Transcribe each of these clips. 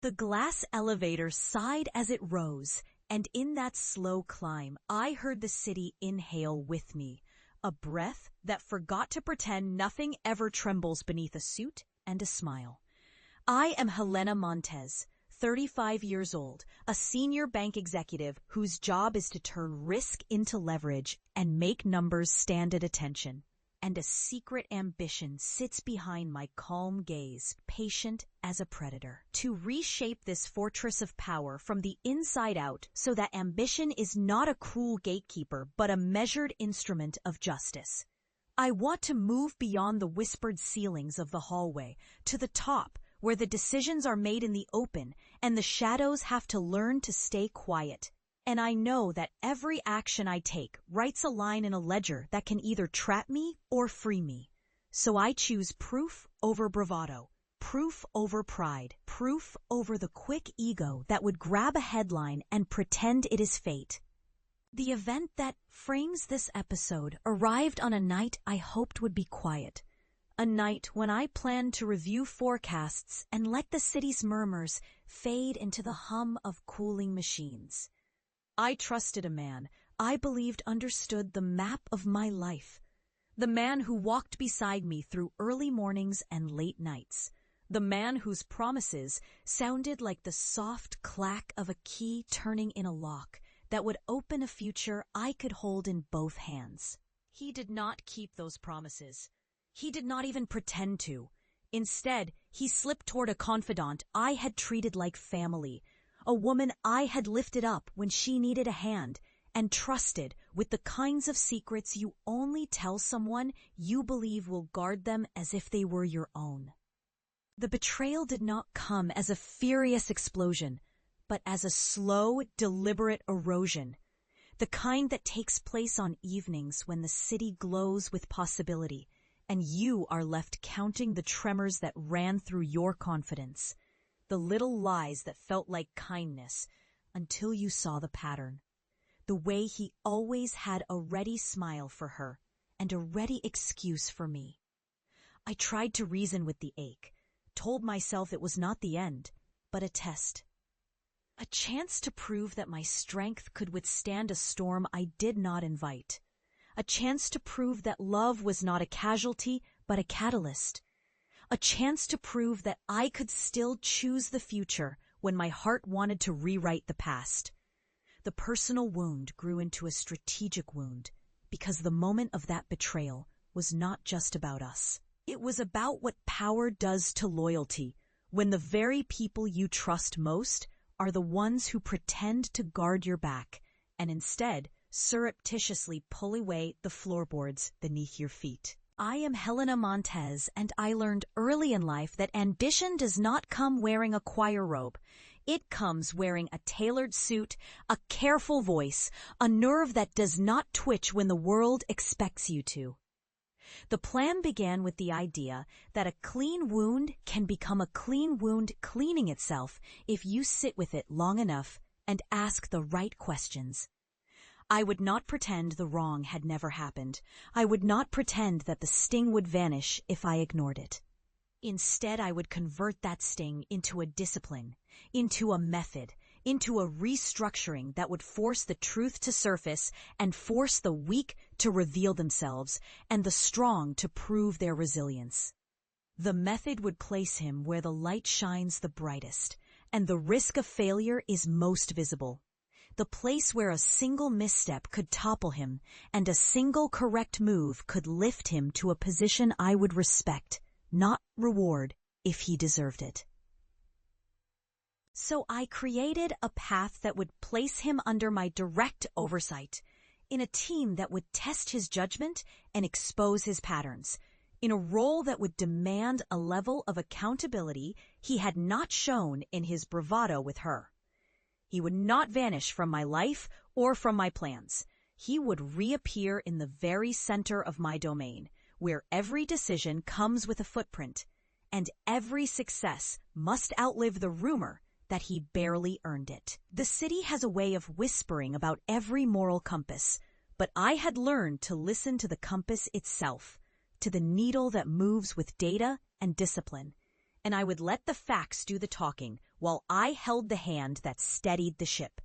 The glass elevator sighed as it rose, and in that slow climb, I heard the city inhale with me, a breath that forgot to pretend nothing ever trembles beneath a suit and a smile. I am Helena Montez, 35 years old, a senior bank executive whose job is to turn risk into leverage and make numbers stand at attention. And a secret ambition sits behind my calm gaze, patient as a predator. To reshape this fortress of power from the inside out so that ambition is not a cruel gatekeeper but a measured instrument of justice. I want to move beyond the whispered ceilings of the hallway to the top where the decisions are made in the open and the shadows have to learn to stay quiet. And I know that every action I take writes a line in a ledger that can either trap me or free me. So I choose proof over bravado, proof over pride, proof over the quick ego that would grab a headline and pretend it is fate. The event that frames this episode arrived on a night I hoped would be quiet. A night when I planned to review forecasts and let the city's murmurs fade into the hum of cooling machines. I trusted a man I believed understood the map of my life. The man who walked beside me through early mornings and late nights. The man whose promises sounded like the soft clack of a key turning in a lock that would open a future I could hold in both hands. He did not keep those promises. He did not even pretend to. Instead, he slipped toward a confidante I had treated like family, a woman I had lifted up when she needed a hand and trusted with the kinds of secrets you only tell someone you believe will guard them as if they were your own. The betrayal did not come as a furious explosion, but as a slow, deliberate erosion, the kind that takes place on evenings when the city glows with possibility and you are left counting the tremors that ran through your confidence. The little lies that felt like kindness until you saw the pattern. The way he always had a ready smile for her and a ready excuse for me. I tried to reason with the ache, told myself it was not the end, but a test. A chance to prove that my strength could withstand a storm I did not invite. A chance to prove that love was not a casualty, but a catalyst. A chance to prove that I could still choose the future when my heart wanted to rewrite the past. The personal wound grew into a strategic wound because the moment of that betrayal was not just about us. It was about what power does to loyalty when the very people you trust most are the ones who pretend to guard your back and instead surreptitiously pull away the floorboards beneath your feet. I am Helena Montez, and I learned early in life that ambition does not come wearing a choir robe. It comes wearing a tailored suit, a careful voice, a nerve that does not twitch when the world expects you to. The plan began with the idea that a clean wound can become a clean wound cleaning itself if you sit with it long enough and ask the right questions. I would not pretend the wrong had never happened. I would not pretend that the sting would vanish if I ignored it. Instead, I would convert that sting into a discipline, into a method, into a restructuring that would force the truth to surface and force the weak to reveal themselves and the strong to prove their resilience. The method would place him where the light shines the brightest and the risk of failure is most visible. The place where a single misstep could topple him and a single correct move could lift him to a position I would respect, not reward, if he deserved it. So I created a path that would place him under my direct oversight, in a team that would test his judgment and expose his patterns, in a role that would demand a level of accountability he had not shown in his bravado with her. He would not vanish from my life or from my plans. He would reappear in the very center of my domain, where every decision comes with a footprint, and every success must outlive the rumor that he barely earned it. The city has a way of whispering about every moral compass, but I had learned to listen to the compass itself, to the needle that moves with data and discipline, and I would let the facts do the talking while I held the hand that steadied the ship.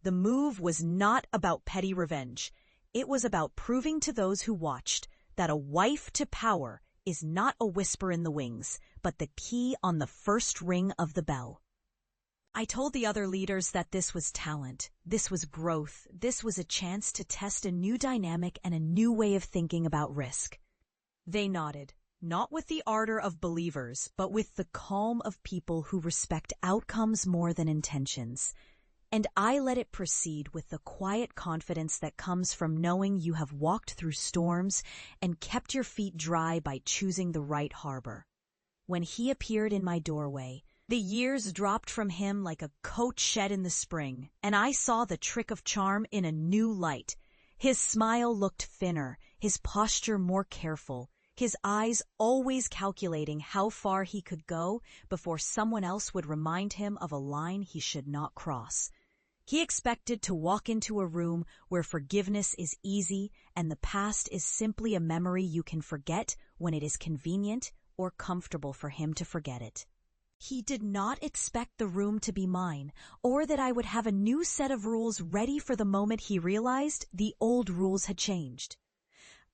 The move was not about petty revenge. It was about proving to those who watched that a wife to power is not a whisper in the wings, but the key on the first ring of the bell. I told the other leaders that this was talent, this was growth, this was a chance to test a new dynamic and a new way of thinking about risk. They nodded, not with the ardor of believers, but with the calm of people who respect outcomes more than intentions. And I let it proceed with the quiet confidence that comes from knowing you have walked through storms and kept your feet dry by choosing the right harbor. When he appeared in my doorway, the years dropped from him like a coat shed in the spring, and I saw the trick of charm in a new light. His smile looked thinner, his posture more careful, his eyes always calculating how far he could go before someone else would remind him of a line he should not cross. He expected to walk into a room where forgiveness is easy and the past is simply a memory you can forget when it is convenient or comfortable for him to forget it. He did not expect the room to be mine, or that I would have a new set of rules ready for the moment he realized the old rules had changed.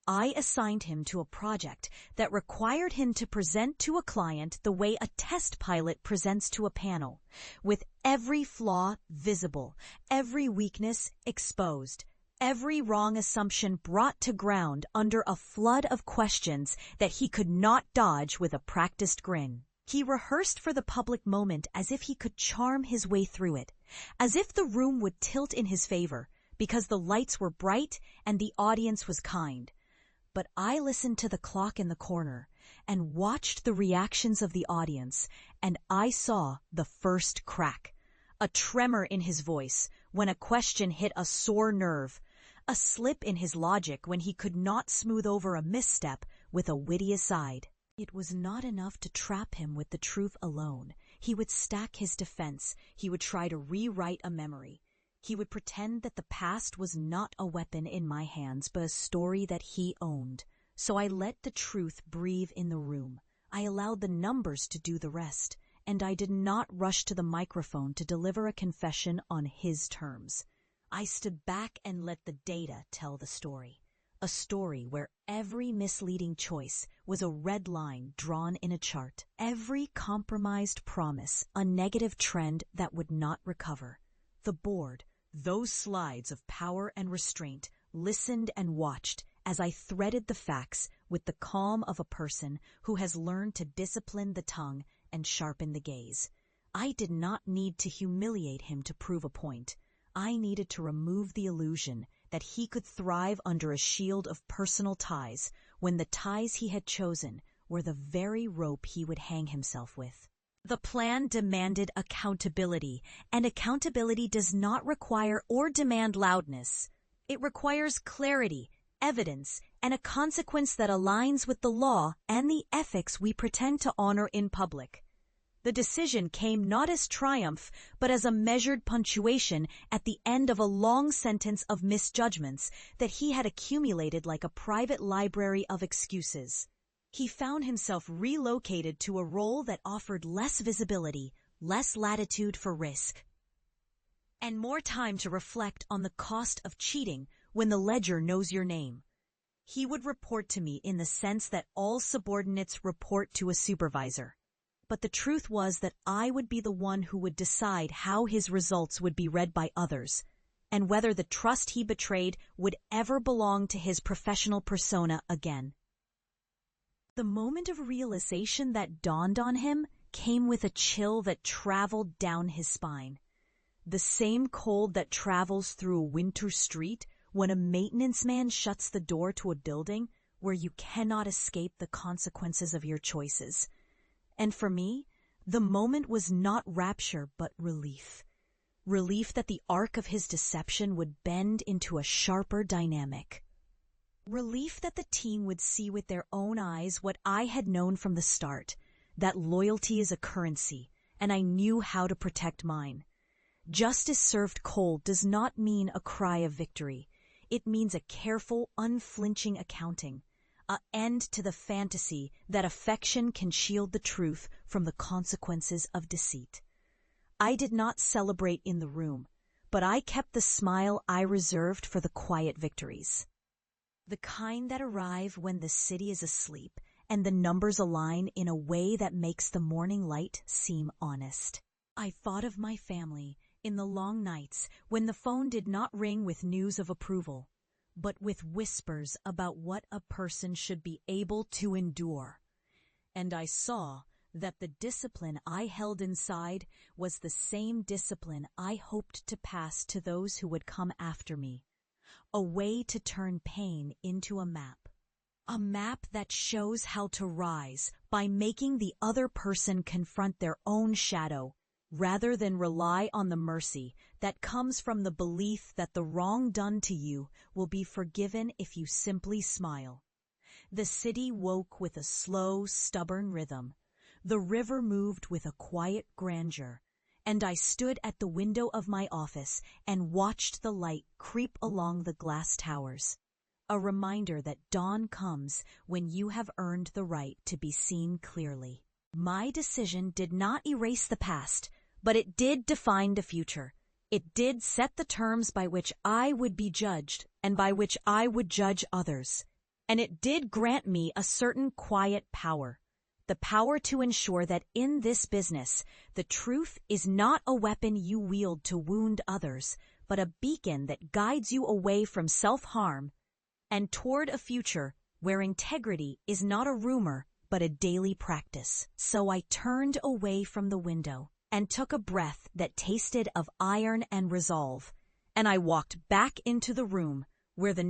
I assigned him to a project that required him to present to a client the way a test pilot presents to a panel, with every flaw visible, every weakness exposed, every wrong assumption brought to ground under a flood of questions that he could not dodge with a practiced grin. He rehearsed for the public moment as if he could charm his way through it, as if the room would tilt in his favor because the lights were bright and the audience was kind. But I listened to the clock in the corner and watched the reactions of the audience, and I saw the first crack, a tremor in his voice when a question hit a sore nerve, a slip in his logic when he could not smooth over a misstep with a witty aside. It was not enough to trap him with the truth alone. He would stack his defense. He would try to rewrite a memory. He would pretend that the past was not a weapon in my hands, but a story that he owned. So I let the truth breathe in the room. I allowed the numbers to do the rest, and I did not rush to the microphone to deliver a confession on his terms. I stood back and let the data tell the story. A story where every misleading choice was a red line drawn in a chart, every compromised promise a negative trend that would not recover. The board, those slides of power and restraint, listened and watched as I threaded the facts with the calm of a person who has learned to discipline the tongue and sharpen the gaze. I did not need to humiliate him to prove a point. I needed to remove the illusion that he could thrive under a shield of personal ties when the ties he had chosen were the very rope he would hang himself with. The plan demanded accountability, and accountability does not require or demand loudness. It requires clarity, evidence, and a consequence that aligns with the law and the ethics we pretend to honor in public. The decision came not as triumph, but as a measured punctuation at the end of a long sentence of misjudgments that he had accumulated like a private library of excuses. He found himself relocated to a role that offered less visibility, less latitude for risk, and more time to reflect on the cost of cheating when the ledger knows your name. He would report to me in the sense that all subordinates report to a supervisor. But the truth was that I would be the one who would decide how his results would be read by others, and whether the trust he betrayed would ever belong to his professional persona again. The moment of realization that dawned on him came with a chill that traveled down his spine. The same cold that travels through a winter street when a maintenance man shuts the door to a building where you cannot escape the consequences of your choices. And for me, the moment was not rapture but relief. Relief that the arc of his deception would bend into a sharper dynamic. Relief that the team would see with their own eyes what I had known from the start, that loyalty is a currency, and I knew how to protect mine. Justice served cold does not mean a cry of victory. It means a careful, unflinching accounting. An end to the fantasy that affection can shield the truth from the consequences of deceit. I did not celebrate in the room, but I kept the smile I reserved for the quiet victories. The kind that arrive when the city is asleep and the numbers align in a way that makes the morning light seem honest. I thought of my family in the long nights when the phone did not ring with news of approval, but with whispers about what a person should be able to endure. And I saw that the discipline I held inside was the same discipline I hoped to pass to those who would come after me. A way to turn pain into a map. A map that shows how to rise by making the other person confront their own shadow, rather than rely on the mercy that comes from the belief that the wrong done to you will be forgiven if you simply smile. The city woke with a slow, stubborn rhythm. The river moved with a quiet grandeur, and I stood at the window of my office and watched the light creep along the glass towers. A reminder that dawn comes when you have earned the right to be seen clearly. My decision did not erase the past, but it did define the future. It did set the terms by which I would be judged and by which I would judge others. And it did grant me a certain quiet power. The power to ensure that in this business, the truth is not a weapon you wield to wound others, but a beacon that guides you away from self-harm and toward a future where integrity is not a rumor, but a daily practice. So I turned away from the window and took a breath that tasted of iron and resolve, and I walked back into the room where the